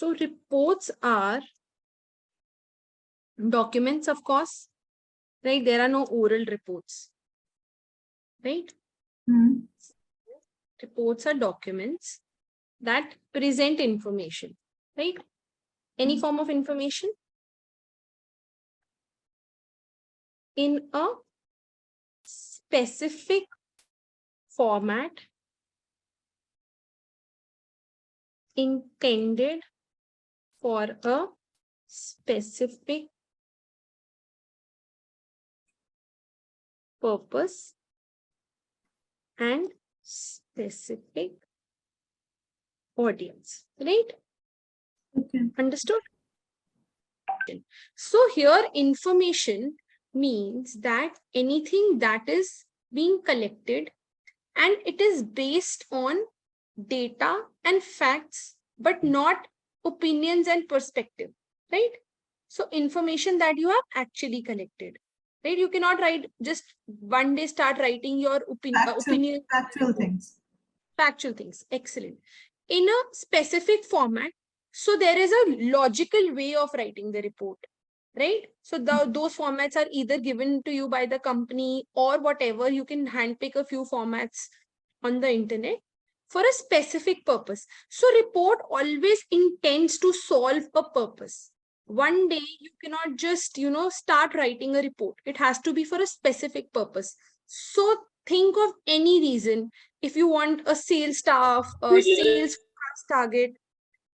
So reports are documents, of course, right? There are no oral reports, right? Reports are documents that present information, right? Any form of information in a specific format intended for a specific purpose and specific audience, right? Okay. Understood? So here information means that anything that is being collected and it is based on data and facts, but not opinions and perspective, right? So information that you have actually collected, right? You cannot write just one day start writing your opinion. Factual things. Factual things. Excellent. In a specific format. So there is a logical way of writing the report, right? So those formats are either given to you by the company or whatever. You can handpick a few formats on the internet for a specific purpose. So report always intends to solve a purpose. One day you cannot just, start writing a report. It has to be for a specific purpose. So think of any reason. If you want a sales staff, a sales target,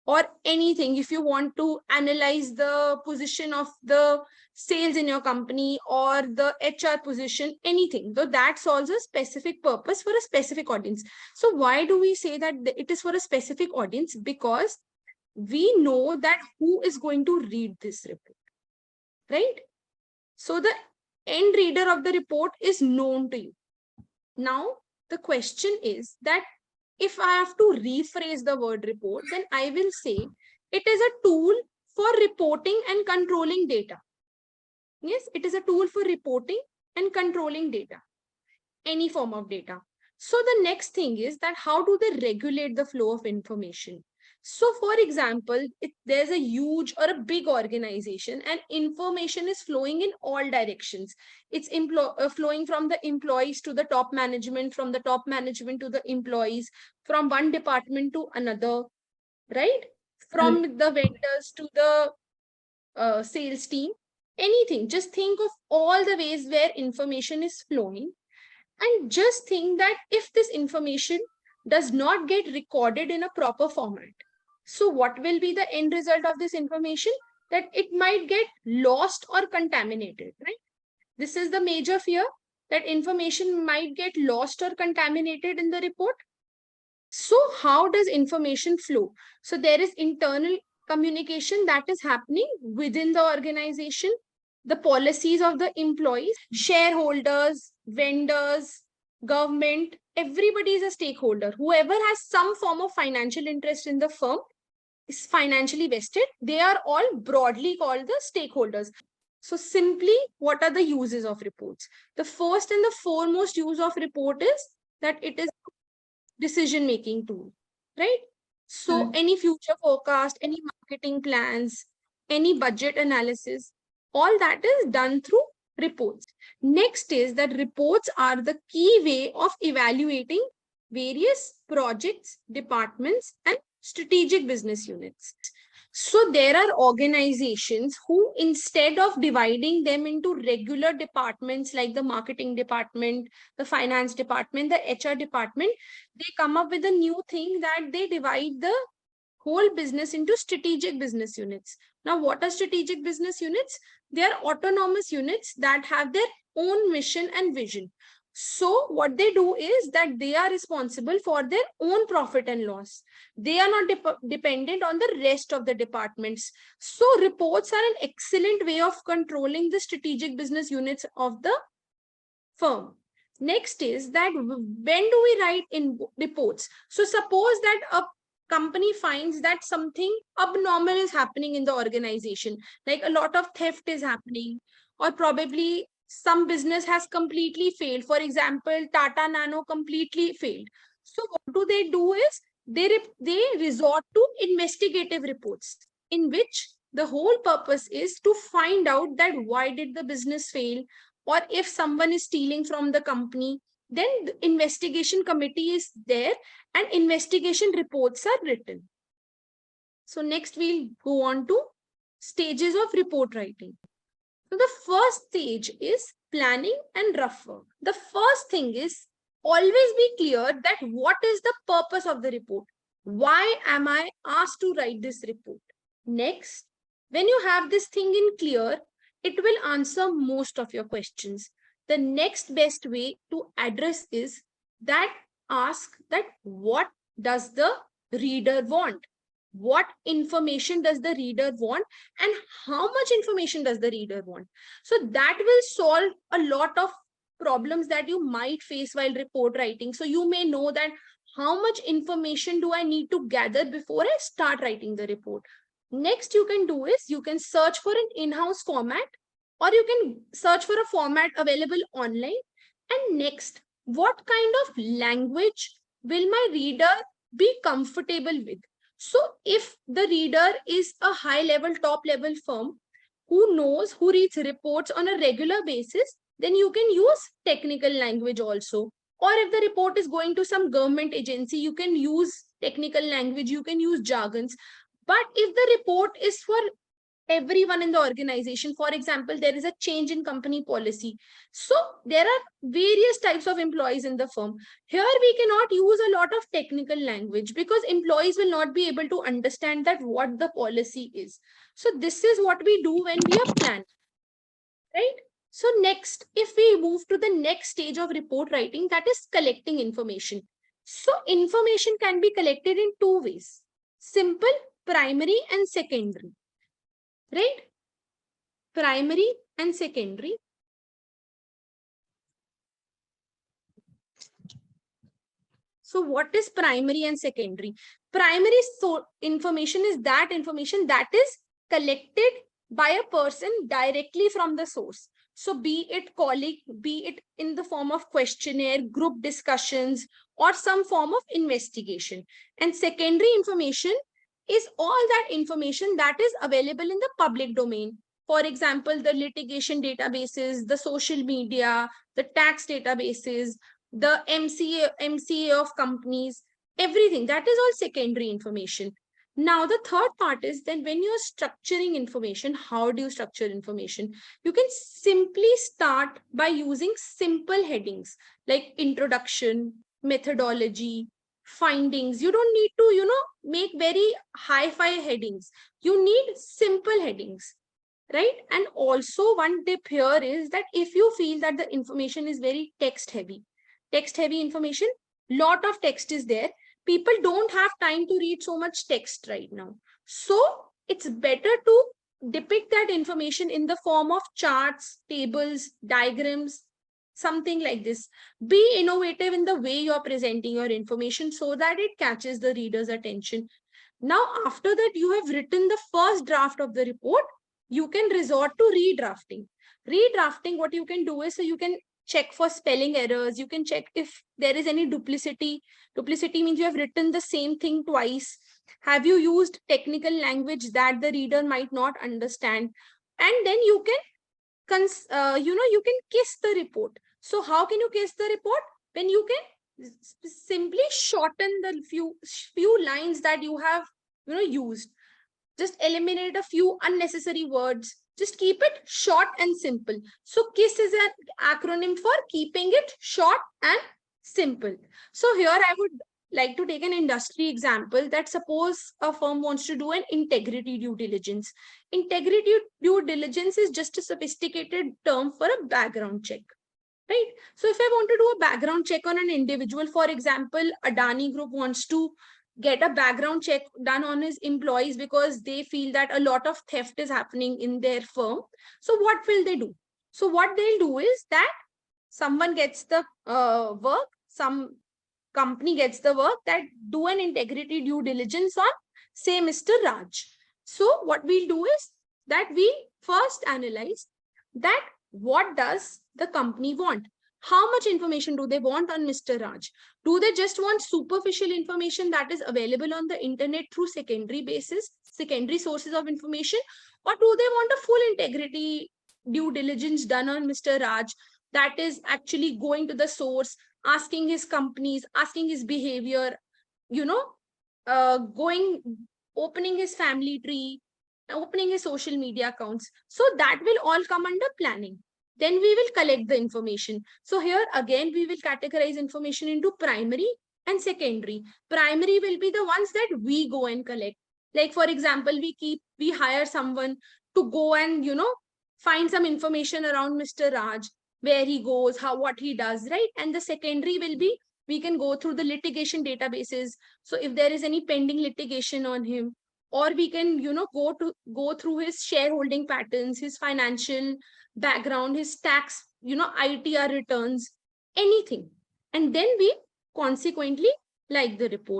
or anything, if you want to analyze the position of the sales in your company or the HR position, anything, though that solves a specific purpose for a specific audience. So why do we say that it is for a specific audience? Because we know that who is going to read this report, right? So the end reader of the report is known to you. Now, the question is that if I have to rephrase the word report, then I will say it is a tool for reporting and controlling data. Yes, it is a tool for reporting and controlling data, any form of data. So the next thing is that how do they regulate the flow of information? So for example, if there's a huge or a big organization and information is flowing in all directions. It's flowing from the employees to the top management, from the top management to the employees, from one department to another, right? From the vendors to the sales team, anything. Just think of all the ways where information is flowing. And just think that if this information does not get recorded in a proper format, so what will be the end result of this information? That it might get lost or contaminated, right? This is the major fear, that information might get lost or contaminated in the report. So how does information flow? So there is internal communication that is happening within the organization, the policies of the employees, shareholders, vendors, government, everybody is a stakeholder. Whoever has some form of financial interest in the firm is financially vested. They are all broadly called the stakeholders. So simply, what are the uses of reports? The first and the foremost use of report is that it is decision-making tool, right? So any future forecast, any marketing plans, any budget analysis, all that is done through reports. Next is that reports are the key way of evaluating various projects, departments, and strategic business units. So there are organizations who, instead of dividing them into regular departments like the marketing department, the finance department, the HR department, they come up with a new thing that they divide the whole business into strategic business units. Now, what are strategic business units? They are autonomous units that have their own mission and vision. So what they do is that they are responsible for their own profit and loss. They are not dependent on the rest of the departments. So reports are an excellent way of controlling the strategic business units of the firm. Next is that when do we write in reports? So suppose that a company finds that something abnormal is happening in the organization, like a lot of theft is happening, or probably some business has completely failed. For example, Tata Nano completely failed. So what do? Is they resort to investigative reports, in which the whole purpose is to find out that why did the business fail, or if someone is stealing from the company, then the investigation committee is there and investigation reports are written. So next we'll go on to stages of report writing. So the first stage is planning and rough work. The first thing is always be clear that what is the purpose of the report? Why am I asked to write this report? Next, when you have this thing in clear, it will answer most of your questions. The next best way to address is that ask that what does the reader want? What information does the reader want, and how much information does the reader want? So that will solve a lot of problems that you might face while report writing. So you may know that how much information do I need to gather before I start writing the report. Next you can do is you can search for an in-house format, or you can search for a format available online. And next, what kind of language will my reader be comfortable with? So if the reader is a high level, top level firm who reads reports on a regular basis, then you can use technical language also. Or if the report is going to some government agency, you can use technical language, you can use jargons. But if the report is for everyone in the organization, for example, there is a change in company policy, so there are various types of employees in the firm. Here we cannot use a lot of technical language because employees will not be able to understand that what the policy is. So this is what we do when we are planning, right? So next, if we move to the next stage of report writing, that is collecting information. So information can be collected in two ways: simple, primary, and secondary, right? Primary and secondary. So what is primary and secondary? Primary information is that information that is collected by a person directly from the source. So be it colleague, be it in the form of questionnaire, group discussions, or some form of investigation. And secondary information is all that information that is available in the public domain. For example, the litigation databases, the social media, the tax databases, the MCA of companies, everything. That is all secondary information. Now, the third part is then when you're structuring information, how do you structure information? You can simply start by using simple headings like introduction, methodology, findings. You don't need to, make very hi-fi headings. You need simple headings, right? And also one tip here is that if you feel that the information is very text heavy information, lot of text is there, people don't have time to read so much text right now. So it's better to depict that information in the form of charts, tables, diagrams, something like this. Be innovative in the way you're presenting your information so that it catches the reader's attention. Now, after that, you have written the first draft of the report, you can resort to redrafting. Redrafting, what you can do is, so you can check for spelling errors, you can check if there is any duplicity. Duplicity means you have written the same thing twice. Have you used technical language that the reader might not understand? And then you can you can kiss the report. So how can you kiss the report? When you can simply shorten the few lines that you have used. Just eliminate a few unnecessary words. Just keep it short and simple. So KISS is an acronym for keeping it short and simple. So here I would like to take an industry example, that suppose a firm wants to do an integrity due diligence. Integrity due diligence is just a sophisticated term for a background check, right? So if I want to do a background check on an individual, for example, Adani Group wants to get a background check done on his employees because they feel that a lot of theft is happening in their firm. So what will they do? So what they'll do is that someone gets the work, some company gets the work, that do an integrity due diligence on, say, Mr. Raj. So what we'll do is that we first analyze that what does the company want? How much information do they want on Mr. Raj? Do they just want superficial information that is available on the internet through secondary sources of information? Or do they want a full integrity due diligence done on Mr. Raj that is actually going to the source, asking his companies, asking his behavior, you know, going, opening his family tree, opening his social media accounts? So that will all come under planning. Then we will collect the information. So here again, we will categorize information into primary and secondary. Primary will be the ones that we go and collect. Like for example, we hire someone to go and, find some information around Mr. Raj, where he goes, what he does, right? And the secondary will be, we can go through the litigation databases. So if there is any pending litigation on him, or we can, go through his shareholding patterns, his financial background, his tax, ITR returns, anything. And then we consequently like the report.